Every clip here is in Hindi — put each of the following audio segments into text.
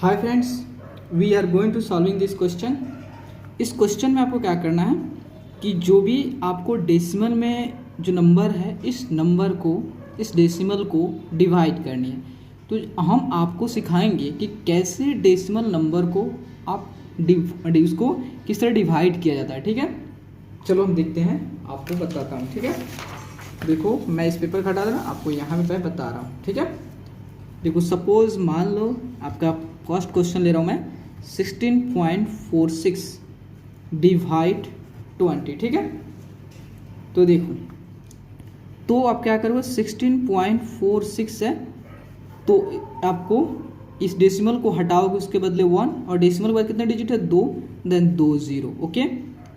Hi friends, we are going to solving this question. इस क्वेश्चन में आपको क्या करना है कि जो भी आपको डेसिमल में जो नंबर है इस नंबर को, इस डेसिमल को डिवाइड करनी है। तो हम आपको सिखाएंगे कि कैसे डेसिमल नंबर को आप उसको किस तरह डिवाइड किया जाता है। ठीक है, चलो हम देखते हैं, आपको बताता हूँ। ठीक है, देखो मैं इस पेपर का हटा देना, आपको यहाँ पे बता रहा हूँ। ठीक है, देखो सपोज मान लो आपका फर्स्ट क्वेश्चन ले रहा हूँ मैं 16.46 डिवाइड 20। ठीक है, तो देखो तो आप क्या करोगे, 16.46 है तो आपको इस डेसिमल को हटाओगे, उसके बदले 1 और डेसिमल के बाद कितने डिजिट है 2, देन 2 0। Okay,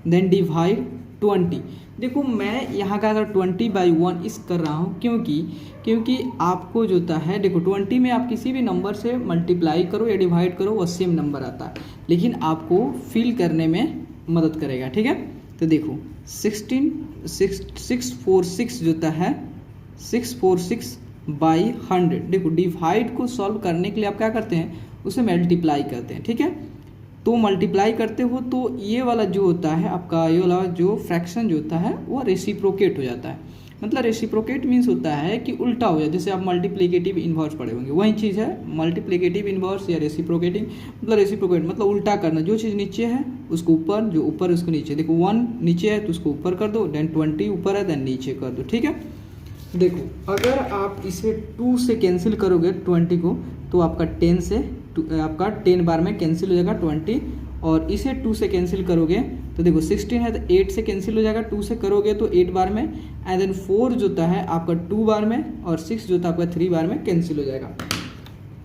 then divide 20। देखो मैं यहाँ का अगर 20/1 इस कर रहा हूँ क्योंकि आपको जो होता है, देखो 20 में आप किसी भी नंबर से मल्टीप्लाई करो या डिवाइड करो वो सेम नंबर आता है, लेकिन आपको फिल करने में मदद करेगा। ठीक है, तो देखो 646 जो होता है 646/100। देखो डिवाइड को सॉल्व करने के लिए आप क्या करते हैं, उसे मल्टीप्लाई करते हैं। ठीक है, तो मल्टीप्लाई करते हो तो ये वाला जो होता है आपका, ये वाला जो फ्रैक्शन जो होता है वो रेसिप्रोकेट हो जाता है। मतलब रेसिप्रोकेट मीन्स होता है कि उल्टा हो जाए, जैसे आप मल्टीप्लिकेटिव इन्वर्स पढ़े होंगे, वही चीज़ है मल्टीप्लिकेटिव इन्वर्स या रेसिप्रोकेटिंग। मतलब रेसिप्रोकेट मतलब उल्टा करना, जो चीज़ नीचे है उसको ऊपर, जो ऊपर उसको नीचे। देखो 1 नीचे है तो उसको ऊपर कर दो, देन 20 ऊपर है देन नीचे कर दो। ठीक है, देखो अगर आप इसे 2 से कैंसिल करोगे 20 को तो आपका 10 से आपका 10 बार में कैंसिल हो जाएगा 20, और इसे 2 से कैंसिल करोगे तो देखो 16 है तो 8 से कैंसिल हो जाएगा, 2 से करोगे तो 8 बार में, एंड देन 4 जो होता है आपका 2 बार में, और 6 जो होता है आपका 3 बार में कैंसिल हो जाएगा।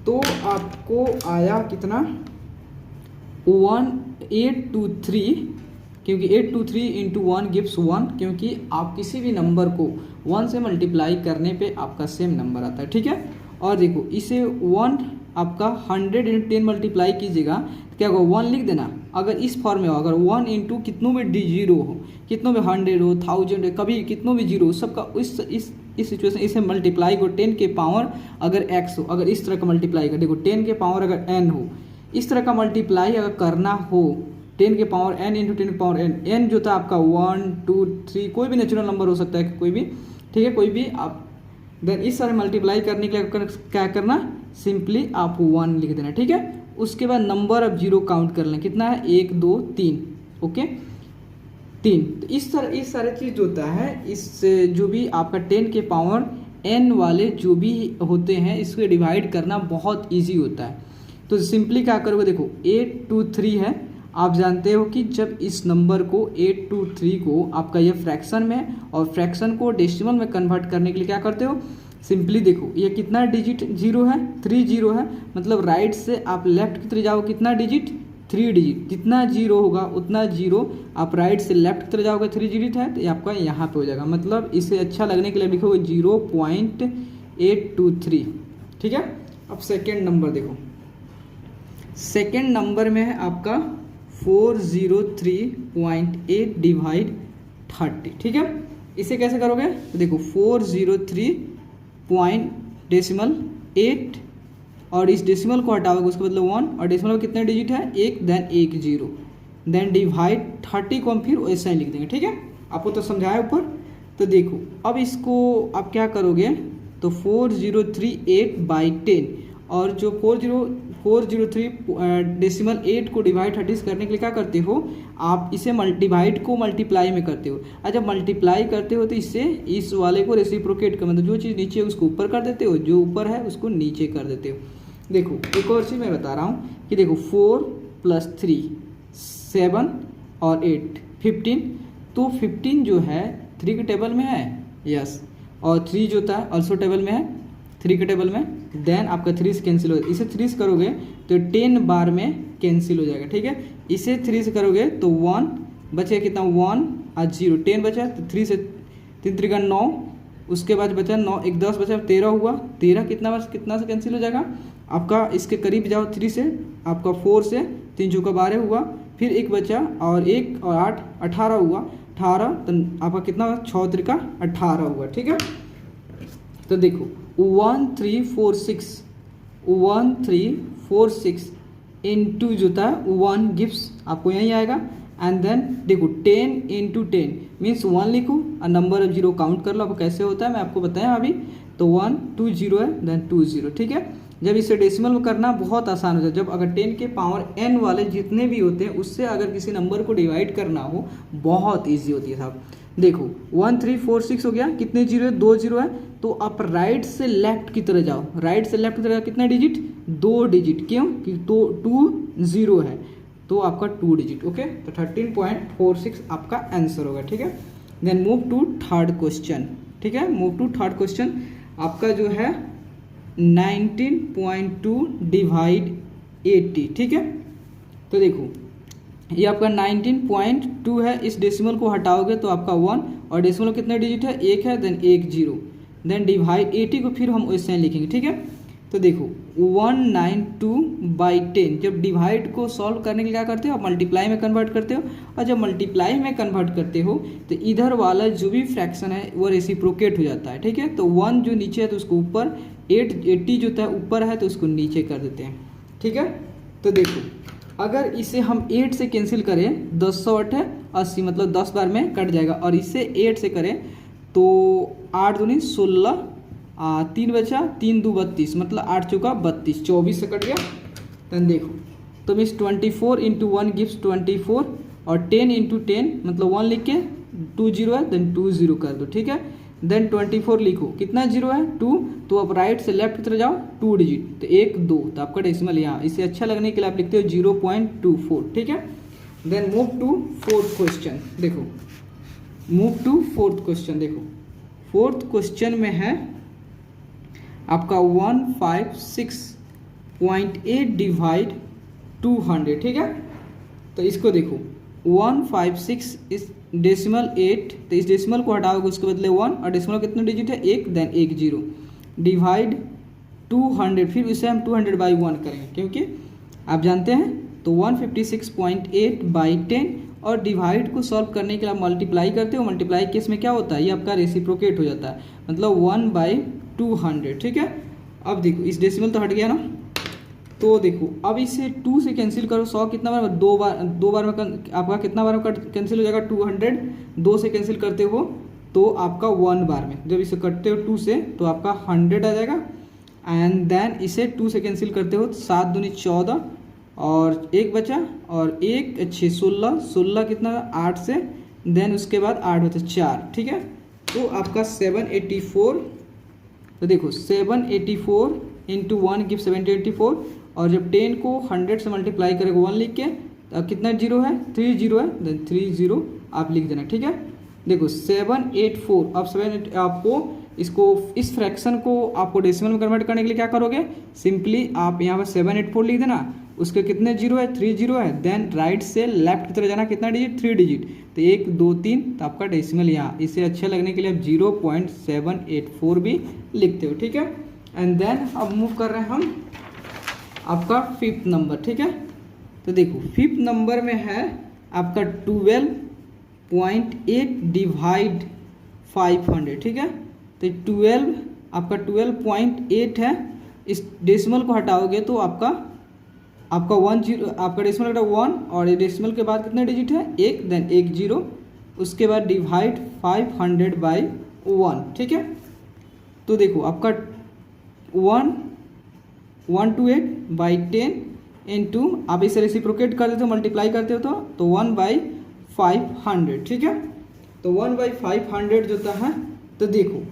तो आपको आया कितना 1823, क्योंकि 823 इंटू 1 गिव्स 1, क्योंकि आप किसी भी नंबर को 1 से मल्टीप्लाई करने पे आपका सेम नंबर आता है। ठीक है, और देखो इसे 1 आपका 100 × 10 मल्टीप्लाई कीजिएगा तो क्या होगा, 1 लिख देना। अगर इस फॉर्म में हो, अगर 1 इंटू कितनों में जीरो हो, कितनों में 100 हो, 1000 हो, कभी कितनों में जीरो हो, सबका इस सिचुएशन इसे मल्टीप्लाई को 10 के पावर अगर x हो, अगर इस तरह का मल्टीप्लाई कर, देखो 10 के पावर अगर n हो, इस तरह का मल्टीप्लाई अगर करना हो 10 के पावर n इंटू 10 के पावर n जो था आपका 1 2 3 कोई भी नेचुरल नंबर हो सकता है, कोई भी। ठीक है, कोई भी आप, देन इस सारे मल्टीप्लाई करने के लिए क्या करना, सिंपली आप 1 लिख देना। ठीक है, उसके बाद नंबर अब 0 काउंट कर लें, कितना है 1 2 3। ओके 3। तो इस सारे चीज़ जो होता है, इस जो भी आपका 10 के पावर n वाले जो भी होते हैं इसको डिवाइड करना बहुत ईजी होता है। तो सिंपली क्या करोगे, देखो 823 है, आप जानते हो कि जब इस नंबर को 823 को आपका ये फ्रैक्शन में और फ्रैक्शन को डेसिमल में कन्वर्ट करने के लिए क्या करते हो, सिंपली देखो ये कितना डिजिट 0 है, 3 0 है, मतलब राइट से आप लेफ्ट की तरफ जाओ, कितना डिजिट 3 डिजिट, जितना 0 होगा उतना 0 आप राइट से लेफ्ट की तरफ जाओगे, 3 डिजिट है तो ये आपका यहाँ पे हो जाएगा। मतलब इसे अच्छा लगने के लिए लिखोगे 0.823। ठीक है, अब सेकेंड नंबर देखो, सेकेंड नंबर में है आपका 403.8 डिवाइड 30। ठीक है, इसे कैसे करोगे, तो देखो 403.8 और इस डेसिमल को हटाओगे, उसके बदले 1 और डेसिमल में कितने डिजिट है 1, देन 1 0, देन डिवाइड 30 को हम फिर वैसा ही लिख देंगे। ठीक है, आपको तो समझाया ऊपर। तो देखो अब इसको आप क्या करोगे, तो 4038/10 और जो 403 डेसिमल 8 को डिवाइड 30 करने के लिए क्या करते हो, आप इसे डिवाइड को मल्टीप्लाई में करते हो, और जब मल्टीप्लाई करते हो तो इससे इस वाले को रेसिप्रोकेट कर, मतलब जो चीज़ नीचे है उसको ऊपर कर देते हो, जो ऊपर है उसको नीचे कर देते हो। देखो एक और चीज़ मैं बता रहा हूँ कि देखो 4 + 3 7 और 8 15, तो 15 जो है 3 के टेबल में है, यस, और 3 जो होता है ऑल्सो टेबल में है, 3 के टेबल में, देन आपका 3 से कैंसिल हो जाएगा, इसे 3 से करोगे तो 10 बार में कैंसिल हो जाएगा। ठीक है, इसे 3 से करोगे तो 1 बचेगा, कितना 1 और 0, 10 बचा, तो 3 से 3 3 का 9, उसके बाद बचा 9 1 10 बचा 13 हुआ, 13 कितना से कैंसिल हो जाएगा आपका, इसके करीब जाओ 3 से, आपका 4 से 3 चौका 12 हुआ, फिर 1 बचा और 1 और 8 18 हुआ, 18 तो आपका कितना 6 3 का 18 हुआ। ठीक है, तो देखो 1346 इंटू जो था 1 गिव्स, आपको यही आएगा। एंड देन देखो 10 इंटू 10 मीन्स 1 लिखो और नंबर ऑफ जीरो काउंट कर लो। अब कैसे होता है मैं आपको बताया अभी। तो 1 2 0 है, देन 2 0, ठीक है। जब इसे डेसिमल में करना बहुत आसान होता है। जब अगर 10 के पावर n वाले जितने भी होते हैं उससे अगर किसी नंबर को डिवाइड करना हो बहुत ईजी होती है साहब। देखो 1 3 4 6 हो गया, कितने जीरो है, 2 जीरो है। तो आप राइट से लेफ्ट की तरह जाओ, राइट से लेफ्ट की तरह कितना डिजिट, 2 डिजिट, क्यों कि तो 2 0 है तो आपका 2 डिजिट, ओके। तो 13.46 आपका आंसर होगा, ठीक है। Then move to third question, ठीक है। मूव टू थर्ड क्वेश्चन आपका जो है 19.2 डिवाइड 80, ठीक है। तो देखो ये आपका 19.2 है, इस डेसिमल को हटाओगे तो आपका 1 और डेसिमल कितने डिजिट है, 1 है, देन 1 0, देन डिवाइड 80 को फिर हम वैसे लिखेंगे, ठीक है। तो देखो 192/10 जब डिवाइड को सॉल्व करने के लिए क्या करते हो आप मल्टीप्लाई में कन्वर्ट करते हो, और जब मल्टीप्लाई में कन्वर्ट करते हो तो इधर वाला जो भी फ्रैक्शन है वो रेसिप्रोकेट हो जाता है, ठीक है। तो 1 जो नीचे है तो उसको ऊपर, 80 जो था ऊपर है तो उसको नीचे कर देते हैं, ठीक है। तो देखो अगर इसे हम 8 से कैंसिल करें, 10 8 है 80, मतलब 10 बार में कट जाएगा। और इसे 8 से करें तो 8 दूनी 16, 3 बचा, 3 2 32, मतलब 8 चौका 32, 24 से कट गया। देन देखो तो मीन्स 24 इंटू 1 गिव्स 24 और 10 इंटू 10 मतलब 1 लिख के 2 0 है, देन 2 0 कर दो, ठीक है। देन 24 लिखो, कितना जीरो है 2, तो आप राइट से लेफ्ट की तरफ जाओ 2 डिजिट, तो 1 2, तो आपका डेसिमल यहाँ, इसे अच्छा लगने के लिए आप लिखते हो 0.24, ठीक है। Then move to fourth question, देखो मूव टू फोर्थ क्वेश्चन, देखो फोर्थ क्वेश्चन में है आपका 156.8 डिवाइड 200, ठीक है। तो इसको देखो 156 इस डेसिमल 8, तो इस डेसिमल को हटाओगे उसके बदले 1 और डेसिमल कितने डिजिट है 1, देन 1 0 डिवाइड 200, फिर इसे हम 200/1 करेंगे क्योंकि आप जानते हैं। तो 156.8/10 और डिवाइड को सॉल्व करने के लिए आप मल्टीप्लाई करते हो, मल्टीप्लाई केस में क्या होता है ये आपका रेसिप्रोकेट हो जाता है, मतलब 1/200, ठीक है। अब देखो इस डेसिमल तो हट गया ना, तो देखो अब इसे 2 से कैंसिल करो, 100 कितना बार, दो बार में आपका कितना बार में कैंसिल हो जाएगा 200, 2 से कैंसिल करते हो तो आपका 1 बार में, जब इसे कटते हो 2 से तो आपका 100 आ जाएगा। एंड देन इसे 2 से कैंसिल करते हो 7 दूनी 14 और 1 बचा और 1 अच्छे 16, 16 कितना 8 से, देन उसके बाद 8 बचा 4, ठीक है। तो आपका 784, तो देखो 784 इंटू 1 गिव 784, और जब 10 को 100 से मल्टीप्लाई करेगा 1 लिख के, तो कितना जीरो है 3 0 है, देन 3 0 आप लिख देना, ठीक है। देखो 784, अब 7 आपको इसको इस फ्रैक्शन को आपको डेसिमल में कन्वर्ट करने के लिए क्या करोगे, सिंपली आप यहाँ पर 784 लिख देना, उसके कितने जीरो है 3 0 है, देन राइट से लेफ्ट की तरफ जाना, कितना डिजिट 3 डिजिट, तो 1 2 3, तो आपका डेसिमल यहाँ, इसे अच्छा लगने के लिए आप 0.784 भी लिखते हो, ठीक है। एंड देन अब मूव कर रहे हैं हम आपका 5th नंबर, ठीक है। तो देखो 5th नंबर में है आपका 12.8 डिवाइड 500, ठीक है। तो 12 आपका 12.8 है, इस डेसिमल को हटाओगे तो आपका 1 0, आपका डेसिमल का 1 और डेसिमल के बाद कितने डिजिट है 1, देन 1 0, उसके बाद डिवाइड 500/1, ठीक है। तो देखो आपका 128/10 इंटू, आप इसे रेसिप्रोकेट कर देते हो मल्टीप्लाई करते हो तो 1/500, ठीक है। तो 1/500 जो होता है, तो देखो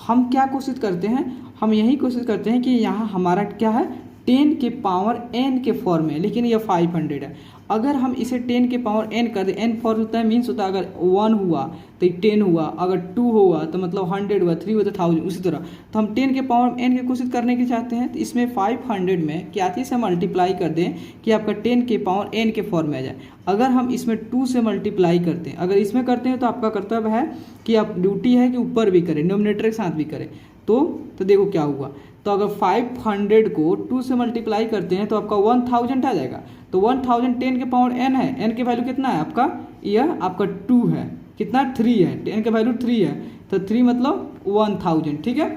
हम क्या कोशिश करते हैं, हम यही कोशिश करते हैं कि यहाँ हमारा क्या है 10 के पावर n के फॉर्म में, लेकिन यह 500 है। अगर हम इसे 10 के पावर n कर दें, n फॉर्म होता है मीन्स होता है अगर 1 हुआ तो 10 हुआ, अगर 2 हुआ तो मतलब 100 हुआ, 3 हुआ तो 1000, उसी तरह। तो हम 10 के पावर n की कोशिश करने की चाहते हैं, तो इसमें 500 में क्या चीज़ से मल्टीप्लाई कर दें कि आपका 10 के पावर n के फॉर्म में आ जाए। अगर हम इसमें 2 से मल्टीप्लाई करते हैं, अगर इसमें करते हैं तो आपका कर्तव्य है कि आप ड्यूटी है कि ऊपर भी करें, डिनोमिनेटर के साथ भी करें। तो देखो क्या हुआ, तो अगर 500 को 2 से मल्टीप्लाई करते हैं तो आपका 1000 आ जाएगा। तो 1000 10 के पावर n है, n की वैल्यू कितना है आपका, यह आपका 2 है, कितना 3 है, 10 का वैल्यू 3 है, तो 3 मतलब 1000, ठीक है,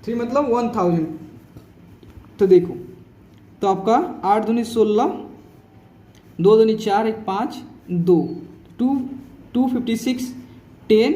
3 मतलब 1000। तो देखो तो आपका 8 दूनी 16, 2 दूनी 4, 1 5, 2 256 10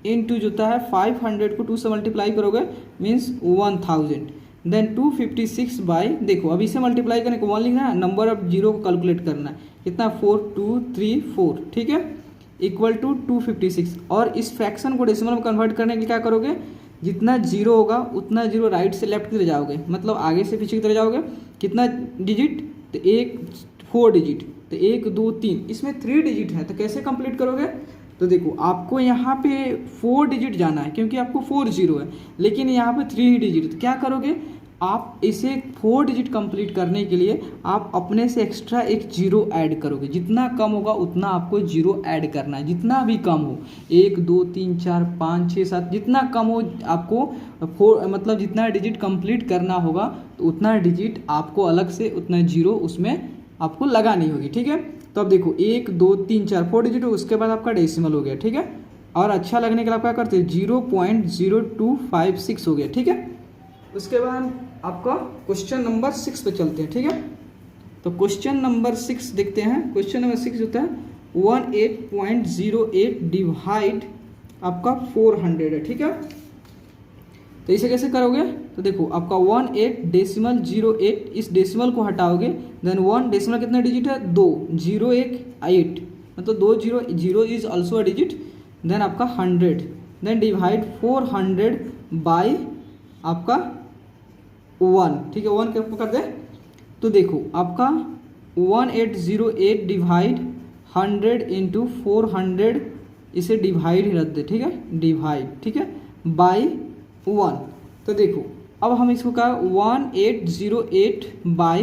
इंटू जो होता है 500 को 2 से मल्टीप्लाई करोगे मीन्स 1000, देन 256 बाई, देखो अब इसे मल्टीप्लाई करने को 1 लिखना है, नंबर ऑफ जीरो को कैलकुलेट करना है, कितना 4 2 3 4, ठीक है, इक्वल टू 256। और इस फ्रैक्शन को डेसिमल में कन्वर्ट करने के लिए क्या करोगे, जितना जीरो होगा उतना जीरो राइट से लेफ्ट की तरफ जाओगे, मतलब आगे से पीछे की तरफ जाओगे, कितना डिजिट, तो 4 डिजिट, तो 1 2 3, इसमें 3 डिजिट है, तो कैसे कंप्लीट करोगे, तो देखो आपको यहाँ पे 4 डिजिट जाना है क्योंकि आपको 4 जीरो है, लेकिन यहाँ पे 3 डिजिट, तो क्या करोगे आप इसे 4 डिजिट कंप्लीट करने के लिए आप अपने से एक्स्ट्रा एक जीरो ऐड करोगे, जितना कम होगा उतना आपको जीरो ऐड करना है, जितना भी कम हो, 1 2 3 4 5 6 7, जितना कम हो आपको 4 मतलब जितना डिजिट कंप्लीट करना होगा तो उतना डिजिट आपको अलग से उतना जीरो उसमें आपको लगानी होगी, ठीक है। तो अब देखो 1 2 3 4 4 डिजिट हो, उसके बाद आपका डेसिमल हो गया, ठीक है, और अच्छा लगने के लिए आप क्या करते हैं 0.0256 हो गया, ठीक है। उसके बाद आपका क्वेश्चन नंबर 6 पे चलते हैं, ठीक है। तो क्वेश्चन नंबर 6 देखते हैं। क्वेश्चन नंबर 6 होता है 18.08 डिवाइड आपका 400 है, ठीक है। तो इसे कैसे करोगे, तो देखो आपका 18.08, इस डेसिमल को हटाओगे, देन 1 डेसिमल कितना डिजिट है 2, 0 1 8, मतलब 2 0 0 is also a digit, then आपका 100, देन डिवाइड 400 बाई आपका 1, ठीक है, 1 क्या कर दे, तो देखो आपका 1808 डिवाइड 100 इंटू 400, इसे डिवाइड ही रख दे, ठीक है, डिवाइड, ठीक है, बाई 1। तो देखो अब हम इसको क्या 1808 बाई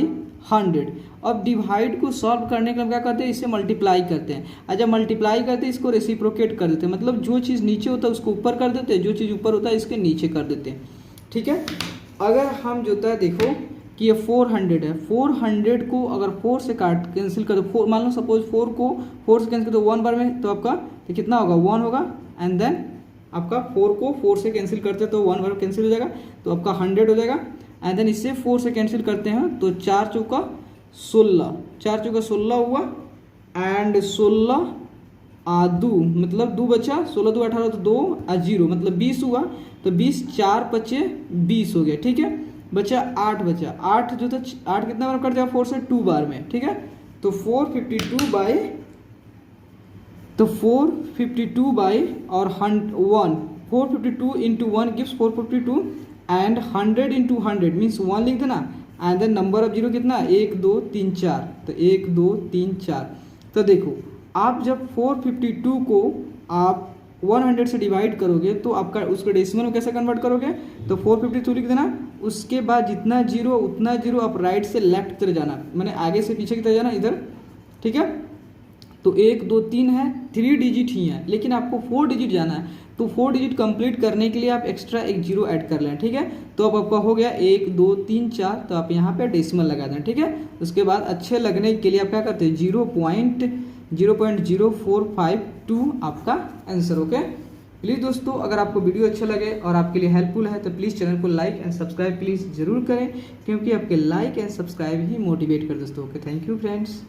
100, अब डिवाइड को सॉल्व करने के लिए हम क्या करते हैं, इसे मल्टीप्लाई करते हैं, और जब मल्टीप्लाई करते हैं इसको रेसिप्रोकेट कर देते हैं, मतलब जो चीज़ नीचे होता है उसको ऊपर कर देते हैं, जो चीज़ ऊपर होता है इसके नीचे कर देते हैं, ठीक है। अगर हम जो होता है देखो कि ये 400 है, 400 को अगर 4 से काट कैंसिल कर दो, 4 मान लो सपोज 4 को 4 से कैंसिल कर दो 1 बार में, तो आपका तो कितना होगा 1 होगा, एंड देन आपका 4 को 4 से कैंसिल करते हैं तो 1 बार कैंसिल हो जाएगा, तो आपका 100 हो जाएगा, एंड देन इससे 4 से कैंसिल करते हैं तो 4 चौका 16, 4 चौका 16 हुआ, एंड 16 2 मतलब 2 बचा, 16 2 18, तो 2 0 मतलब 20 हुआ, तो 20 4 बचे 20 हो गया, ठीक है, बचा 8 बचा, 8 जो था 8 कितना बार कट जाएगा 4 से 2 बार में, ठीक है, तो 452 बाई, तो 452 बाई और 1, 452 into 1 gives 452, and 100 into 100 means 1 लिख देना, and then number of zero कितना 1 2 3 4, तो 1 2 3 4। तो देखो आप जब 452 को आप 100 से डिवाइड करोगे तो आपका उसको डेसिमल में कैसे कन्वर्ट करोगे, तो 452 लिख देना, उसके बाद जितना जीरो उतना जीरो आप राइट से लेफ्ट की तरफ जाना, मैंने आगे से पीछे की तरफ जाना इधर, ठीक है। तो 1 2 3 है, 3 डिजिट ही है, लेकिन आपको 4 डिजिट जाना है, तो 4 डिजिट कंप्लीट करने के लिए आप एक्स्ट्रा एक जीरो ऐड कर लें, ठीक है। तो अब आपका हो गया 1 2 3 4, तो आप यहाँ पे डेसिमल लगा दें, ठीक है। उसके बाद अच्छे लगने के लिए आप क्या करते हैं 0.0452 आपका आंसर, ओके। प्लीज़ दोस्तों अगर आपको वीडियो अच्छा लगे और आपके लिए हेल्पफुल है तो प्लीज़ चैनल को लाइक एंड सब्सक्राइब प्लीज़ ज़रूर करें, क्योंकि आपके like and subscribe he motivate कर दोस्तों, ओके। Thank you friends.